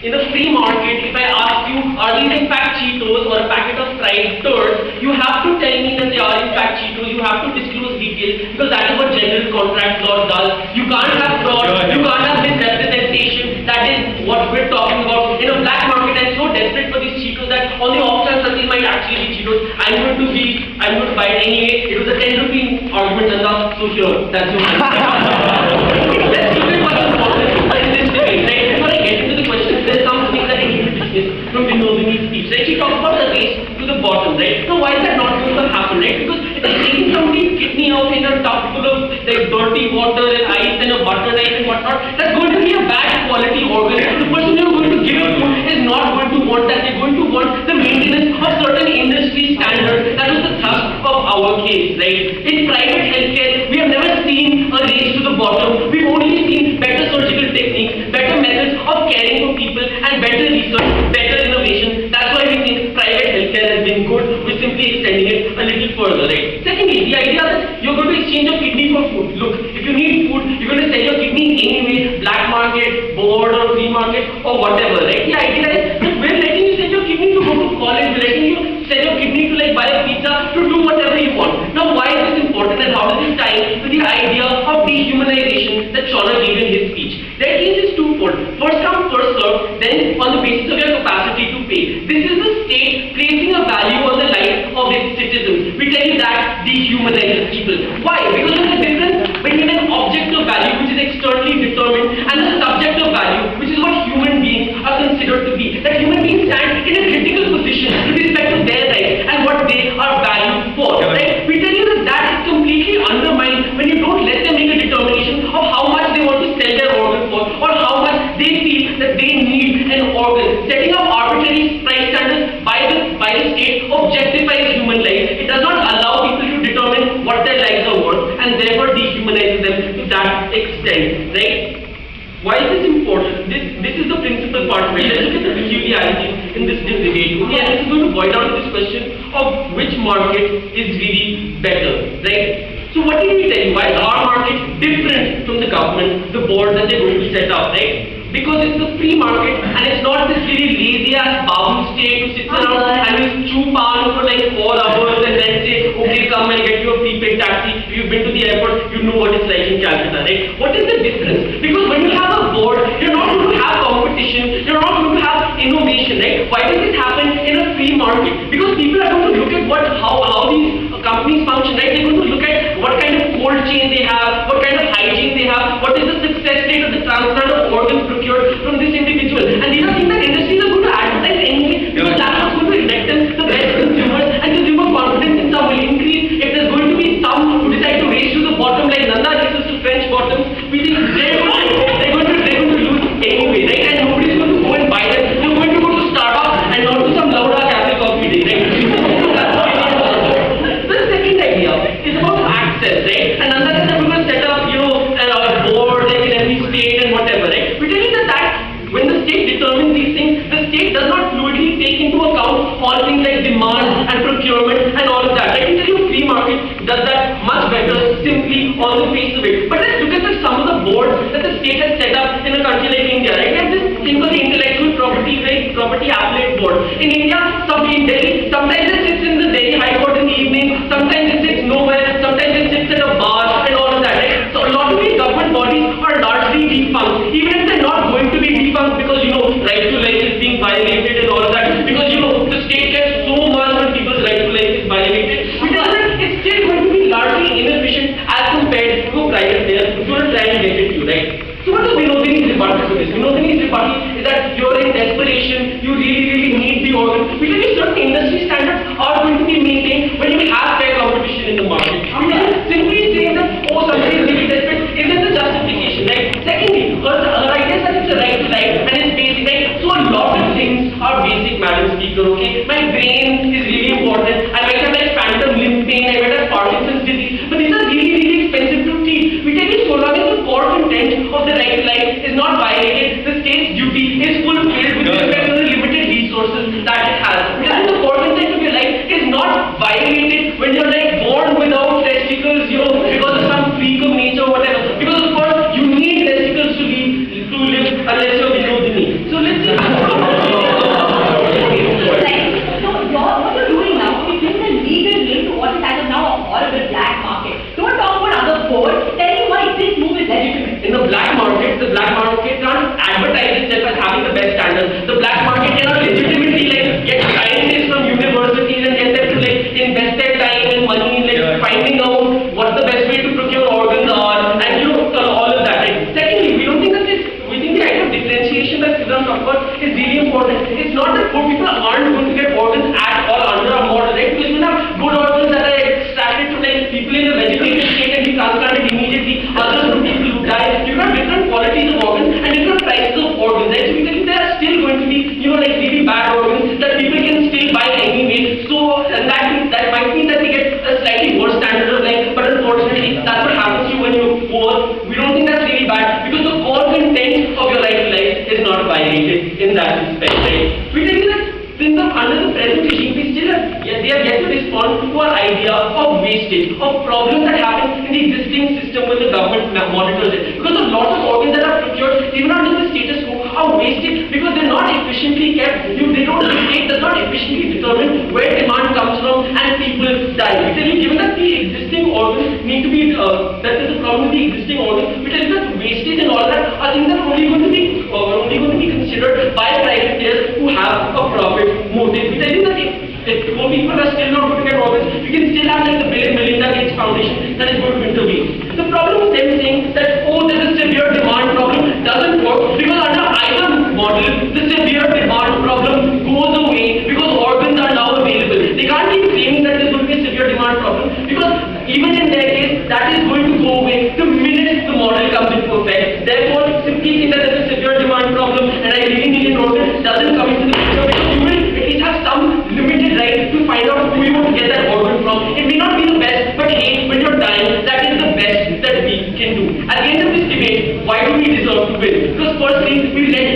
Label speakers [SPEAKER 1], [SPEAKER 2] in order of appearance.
[SPEAKER 1] In the free market, if I ask you, are these in fact Cheetos or a packet of fried turds, you have to tell me that they are in fact Cheetos. You have to disclose details because that is what general contract law does. You can't have fraud, you can't have misrepresentation. That is what we're talking about. In a black market, I'm so desperate for these Cheetos that on the off chance that these might actually be Cheetos, I'm going to buy it anyway. It was a 10 rupee argument, Nanda, so sure, that's your answer. Let's look at what's important in this debate, right? Before I get into the question, there's something that I need to dismiss from Vinodini's speech, right? She talks about the race to the bottom, right? Now, why is that not going to happen, right? Because it's like taking somebody's kidney out in a tub full of like dirty water and ice and a butter knife and whatnot. That's going to be a bad quality organ. The person you're going to give it to is not going to want that. They're going to want the maintenance of certain industry standards. That was the thrust of our case, right? In private healthcare, we have never seen a race to the bottom. We've only seen better surgical techniques, better methods of caring for people, and better research, better innovation. That's why we think private healthcare has been good. We're simply extending it a little further, right? Secondly, the idea that you're going to exchange your kidney for food. Look, if you need food, you're going to sell your kidney anyway, black market, board or free market or whatever, right? The idea is that we're letting you sell your kidney to go to college, we're letting you sell your kidney to like buy a pizza, to do whatever you want. Now, why is this important and how does this tie to the idea of dehumanization that Shauna gave in his speech? Their case is twofold. First come, first serve, then on the basis of your capacity to pay. This is the state placing a value on the life of its citizens. We tell you that dehumanizes people. Why? Because there's a difference between an objective value which is externally determined and a subjective value which is what human beings are considered to be. That human beings stand in a critical position with respect to their rights and what they are valued for. Right? We tell you that that is completely undermined when you don't let them make a determination of how much they want to sell their organ for or how much they feel that they need an organ. Setting up arbitrary price standards by the state objectifies human life. It does not allow people to determine what their lives are worth and therefore dehumanizes them to that extent, right? Why is this important? This is the principal part of it. Let's look at the peculiarities in this debate. Okay, and this is going to boil down to this question of which market is really better, right? So what did we tell you? Why is our market different from the government, the board that they're going to set up, right? Because it's the free market and it's not this really lazy ass babu state who sits around and will chew pan for like 4 hours and then say, okay, come and get you a prepaid taxi. If you've been to the airport, you know what it's like in Calcutta, right? What is the difference? Because when you have a board, you're not going to have competition, you're not going to have innovation, right? Why does this happen in a free market? Because people are going to look at how these companies function, right? They're going to look at what kind of cold chain they have, what kind of hygiene they have, what is the success rate of the transplant of organs procured from this individual. And these are things that industries are going to advertise anyway because that's what's going to elect them the best consumers and consumer confidence in some will increase. If there's going to be some who decide to race to the bottom like Nanda races to French bottoms, we think they're going to lose anyway, right? And nobody's going to go and buy them. They're going to go to Starbucks and not to some Lauda cafe coffee day, right? So the second idea is about access, right? And Nanda said we're going to set up, a board like in every state and whatever, right? We tell you that when the state determines these things, the state does not fluidly take into account all things like demand and procurement and all of that. I can tell you free market does that much better simply on the face of it. But let's look at some of the boards that the state has set up in a country like India, right? We have this thing called the intellectual property, right? Property appellate board. In India, in Delhi, sometimes it sits in the Delhi High Court in the evening, sometimes it sits nowhere, sometimes it sits at a bar and all of that, right? So a lot of these government bodies are largely defunct, even if they're not going to be defunct because right to life is being violated and all of that, because the state cares so much when people's right to life is violated. Because it's still going to be largely inefficient as compared to a private player who's going to try and get it to, right? So what is Vinodini's rebuttal to this? Vinodini's rebuttal is that you're in desperation, you really need the organ. We tell you certain industry standards are going to be maintained when you have fair competition in the market. We tell you simply saying that, somebody is really desperate isn't the justification, right? Secondly, her idea is that it's a right to life and it's basic, right? So a lot of things are basic, Madam Speaker, okay? My brain is really important. I might have like phantom limb pain, I might have Parkinson's disease, but these are really expensive to treat. We tell you so long as the core content of the right to life is not violated, the state's duty is fulfilled with respect to the limited resources that it has. Because the core content of your life is not violated when you're like born without testicles, because of some freak of nature or whatever. Because of course you need testicles to live unless you're Vinodini. So let's see. a problem that happens in the existing system when the government monitors it. Because a lot of organs that are procured, even under the status quo, are wasted because they're not efficiently kept. The state does not efficiently determine where demand comes from and people die. We tell you, given that the existing organs need to be, that there's a problem with the existing organs, we tell you that wastage and all that are things that are only going to be considered by private players who have a profit motive. We tell you that if poor people are still not going to get organs, we can still have like the Bill and Melinda Gates Foundation that is going to intervene. The problem with them saying that, oh, there's a severe demand problem doesn't work, because under either model, the severe demand problem goes away because organs are now available. They can't keep claiming that there's going to be a severe demand problem, because even in their case, that is going to go away the minute the model comes into effect. Therefore, simply saying that there's a severe demand problem and I really need an organ doesn't come into the picture, because you will at least have some limited right to find out who you want to get that organ from. It may not be the best, but hey, when you're dying, that is the best that we can do. At the end of this debate, why do we deserve to win? Because firstly, we let